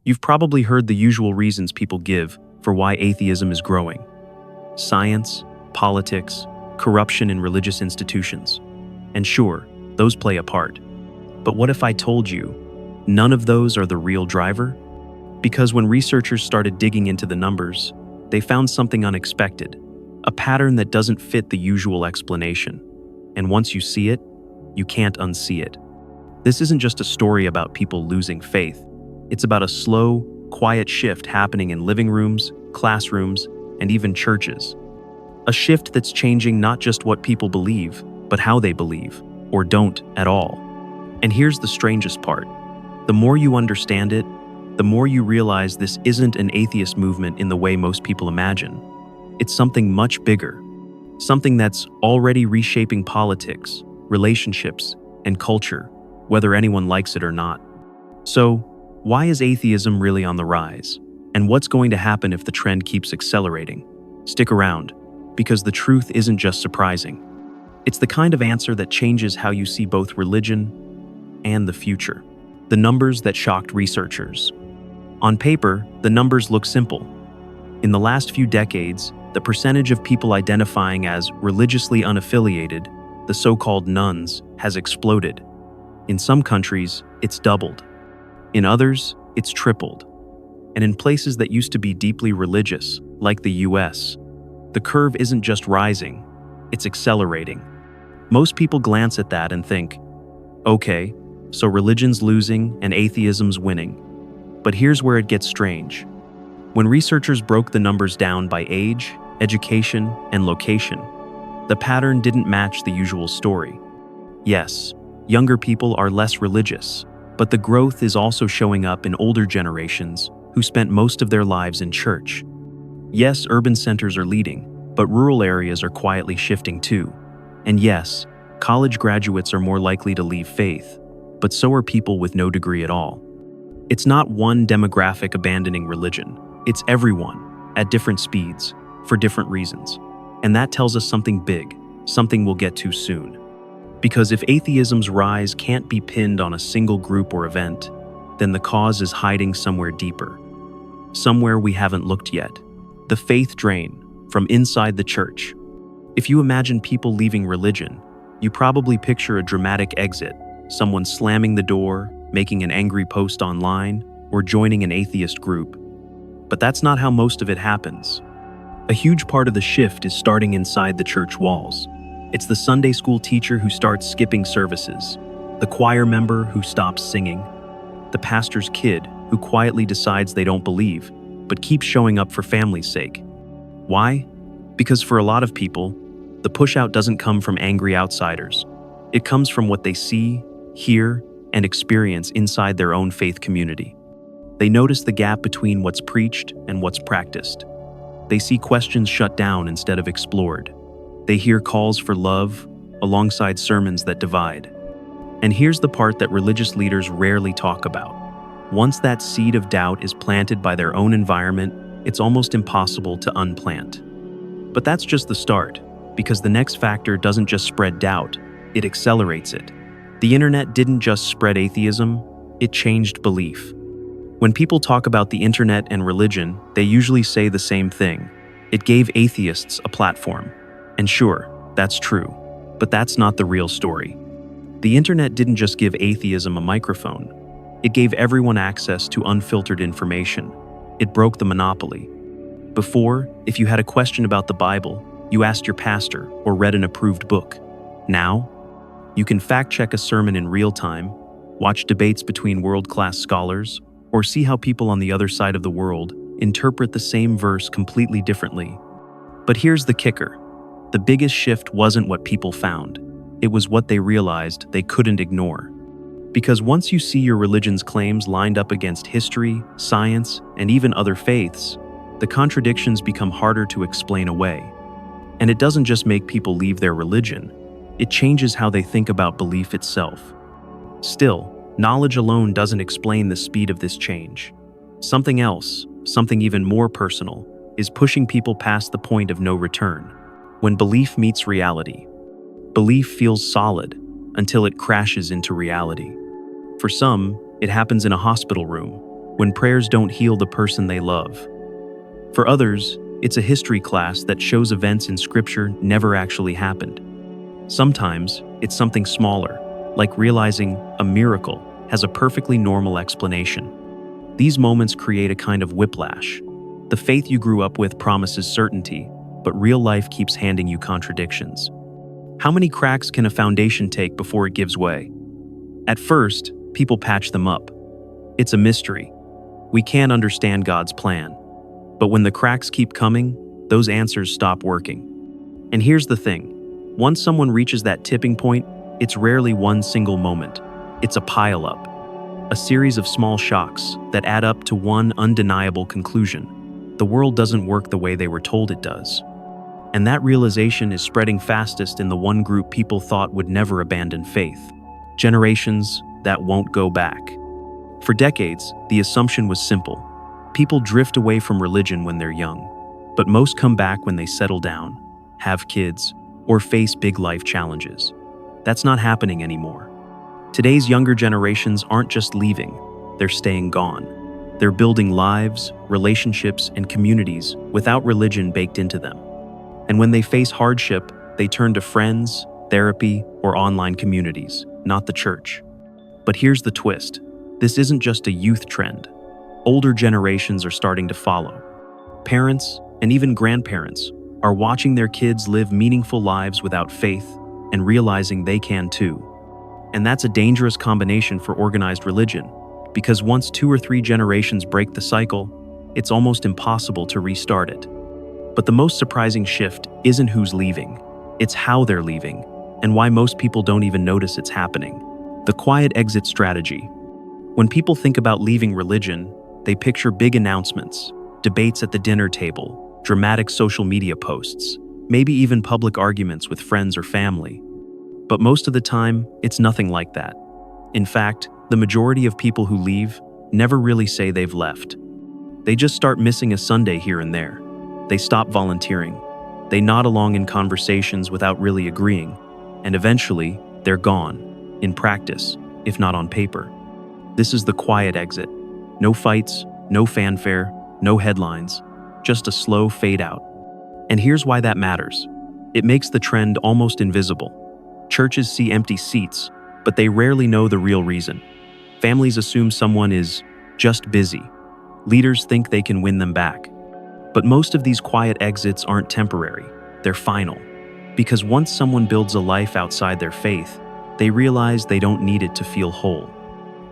You've probably heard the usual reasons people give for why atheism is growing: science, politics, corruption in religious institutions. And sure, those play a part. But what if I told you none of those are the real driver? Because when researchers started digging into the numbers, they found something unexpected, a pattern that doesn't fit the usual explanation. And once you see it, you can't unsee it. This isn't just a story about people losing faith. It's about a slow, quiet shift happening in living rooms, classrooms, and even churches. A shift that's changing not just what people believe, but how they believe, or don't at all. And here's the strangest part. The more you understand it, the more you realize this isn't an atheist movement in the way most people imagine. It's something much bigger. Something that's already reshaping politics, relationships, and culture, whether anyone likes it or not. So, why is atheism really on the rise? And what's going to happen if the trend keeps accelerating? Stick around, because the truth isn't just surprising. It's the kind of answer that changes how you see both religion and the future. The numbers that shocked researchers. On paper, the numbers look simple. In the last few decades, the percentage of people identifying as religiously unaffiliated, the so-called nones, has exploded. In some countries, it's doubled. In others, it's tripled. And in places that used to be deeply religious, like the US, the curve isn't just rising, it's accelerating. Most people glance at that and think, okay, so religion's losing and atheism's winning. But here's where it gets strange. When researchers broke the numbers down by age, education, and location, the pattern didn't match the usual story. Yes, younger people are less religious, but the growth is also showing up in older generations who spent most of their lives in church. Yes, urban centers are leading, but rural areas are quietly shifting too. And yes, college graduates are more likely to leave faith, but so are people with no degree at all. It's not one demographic abandoning religion. It's everyone, at different speeds, for different reasons. And that tells us something big, something we'll get to soon. Because if atheism's rise can't be pinned on a single group or event, then the cause is hiding somewhere deeper. Somewhere we haven't looked yet. The faith drain, from inside the church. If you imagine people leaving religion, you probably picture a dramatic exit, someone slamming the door, making an angry post online, or joining an atheist group. But that's not how most of it happens. A huge part of the shift is starting inside the church walls. It's the Sunday school teacher who starts skipping services, the choir member who stops singing, the pastor's kid who quietly decides they don't believe, but keeps showing up for family's sake. Why? Because for a lot of people, the push-out doesn't come from angry outsiders. It comes from what they see, hear, and experience inside their own faith community. They notice the gap between what's preached and what's practiced. They see questions shut down instead of explored. They hear calls for love alongside sermons that divide. And here's the part that religious leaders rarely talk about. Once that seed of doubt is planted by their own environment, it's almost impossible to unplant. But that's just the start, because the next factor doesn't just spread doubt, it accelerates it. The internet didn't just spread atheism, it changed belief. When people talk about the internet and religion, they usually say the same thing. It gave atheists a platform. And sure, that's true, but that's not the real story. The internet didn't just give atheism a microphone. It gave everyone access to unfiltered information. It broke the monopoly. Before, if you had a question about the Bible, you asked your pastor or read an approved book. Now, you can fact-check a sermon in real time, watch debates between world-class scholars, or see how people on the other side of the world interpret the same verse completely differently. But here's the kicker. The biggest shift wasn't what people found. It was what they realized they couldn't ignore. Because once you see your religion's claims lined up against history, science, and even other faiths, the contradictions become harder to explain away. And it doesn't just make people leave their religion, it changes how they think about belief itself. Still, knowledge alone doesn't explain the speed of this change. Something else, something even more personal, is pushing people past the point of no return. When belief meets reality, belief feels solid until it crashes into reality. For some, it happens in a hospital room, when prayers don't heal the person they love. For others, it's a history class that shows events in Scripture never actually happened. Sometimes, it's something smaller, like realizing a miracle has a perfectly normal explanation. These moments create a kind of whiplash. The faith you grew up with promises certainty, but real life keeps handing you contradictions. How many cracks can a foundation take before it gives way? At first, people patch them up. It's a mystery. We can't understand God's plan. But when the cracks keep coming, those answers stop working. And here's the thing. Once someone reaches that tipping point, it's rarely one single moment. It's a pile-up. A series of small shocks that add up to one undeniable conclusion. The world doesn't work the way they were told it does. And that realization is spreading fastest in the one group people thought would never abandon faith. Generations that won't go back. For decades, the assumption was simple. People drift away from religion when they're young, but most come back when they settle down, have kids, or face big life challenges. That's not happening anymore. Today's younger generations aren't just leaving, they're staying gone. They're building lives, relationships, and communities without religion baked into them. And when they face hardship, they turn to friends, therapy, or online communities, not the church. But here's the twist. This isn't just a youth trend. Older generations are starting to follow. Parents, and even grandparents, are watching their kids live meaningful lives without faith and realizing they can too. And that's a dangerous combination for organized religion, because once 2 or 3 generations break the cycle, it's almost impossible to restart it. But the most surprising shift isn't who's leaving, it's how they're leaving, and why most people don't even notice it's happening. The quiet exit strategy. When people think about leaving religion, they picture big announcements, debates at the dinner table, dramatic social media posts, maybe even public arguments with friends or family. But most of the time, it's nothing like that. In fact, the majority of people who leave never really say they've left. They just start missing a Sunday here and there. They stop volunteering. They nod along in conversations without really agreeing. And eventually, they're gone, in practice, if not on paper. This is the quiet exit. No fights, no fanfare, no headlines, just a slow fade out. And here's why that matters. It makes the trend almost invisible. Churches see empty seats, but they rarely know the real reason. Families assume someone is just busy. Leaders think they can win them back. But most of these quiet exits aren't temporary, they're final. Because once someone builds a life outside their faith, they realize they don't need it to feel whole.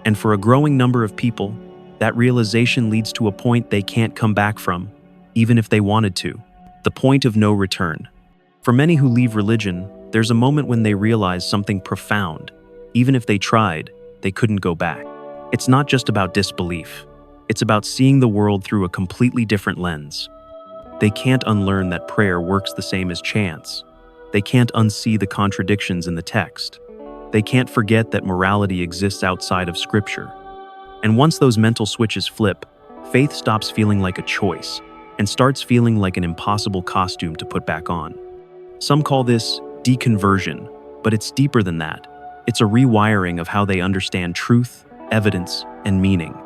And for a growing number of people, that realization leads to a point they can't come back from, even if they wanted to. The point of no return. For many who leave religion, there's a moment when they realize something profound. Even if they tried, they couldn't go back. It's not just about disbelief. It's about seeing the world through a completely different lens. They can't unlearn that prayer works the same as chants. They can't unsee the contradictions in the text. They can't forget that morality exists outside of Scripture. And once those mental switches flip, faith stops feeling like a choice and starts feeling like an impossible costume to put back on. Some call this deconversion, but it's deeper than that. It's a rewiring of how they understand truth, evidence, and meaning.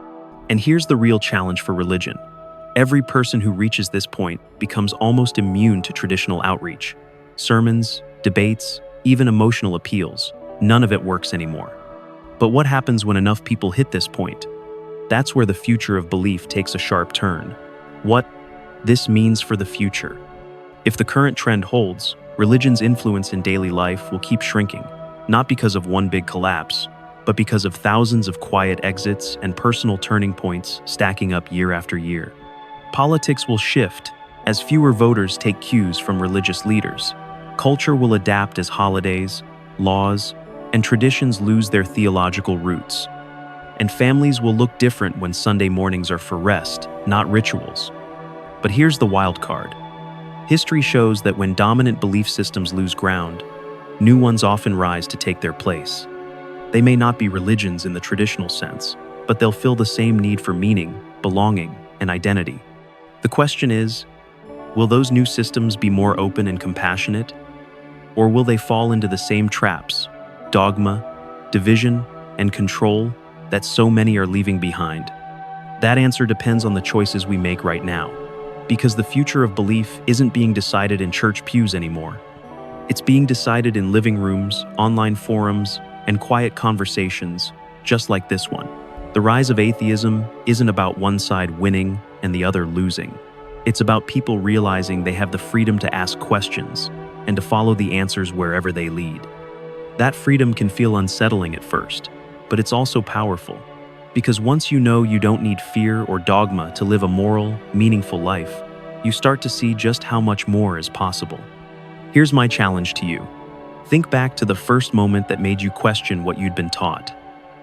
And here's the real challenge for religion. Every person who reaches this point becomes almost immune to traditional outreach. Sermons, debates, even emotional appeals. None of it works anymore. But what happens when enough people hit this point? That's where the future of belief takes a sharp turn. What this means for the future. If the current trend holds, religion's influence in daily life will keep shrinking, not because of one big collapse, but because of thousands of quiet exits and personal turning points stacking up year after year. Politics will shift as fewer voters take cues from religious leaders. Culture will adapt as holidays, laws, and traditions lose their theological roots. And families will look different when Sunday mornings are for rest, not rituals. But here's the wild card. History shows that when dominant belief systems lose ground, new ones often rise to take their place. They may not be religions in the traditional sense, but they'll fill the same need for meaning, belonging, and identity. The question is, will those new systems be more open and compassionate? Or will they fall into the same traps, dogma, division, and control that so many are leaving behind? That answer depends on the choices we make right now. Because the future of belief isn't being decided in church pews anymore. It's being decided in living rooms, online forums, and quiet conversations, just like this one. The rise of atheism isn't about one side winning and the other losing. It's about people realizing they have the freedom to ask questions and to follow the answers wherever they lead. That freedom can feel unsettling at first, but it's also powerful. Because once you know you don't need fear or dogma to live a moral, meaningful life, you start to see just how much more is possible. Here's my challenge to you. Think back to the first moment that made you question what you'd been taught.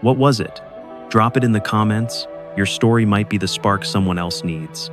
What was it? Drop it in the comments. Your story might be the spark someone else needs.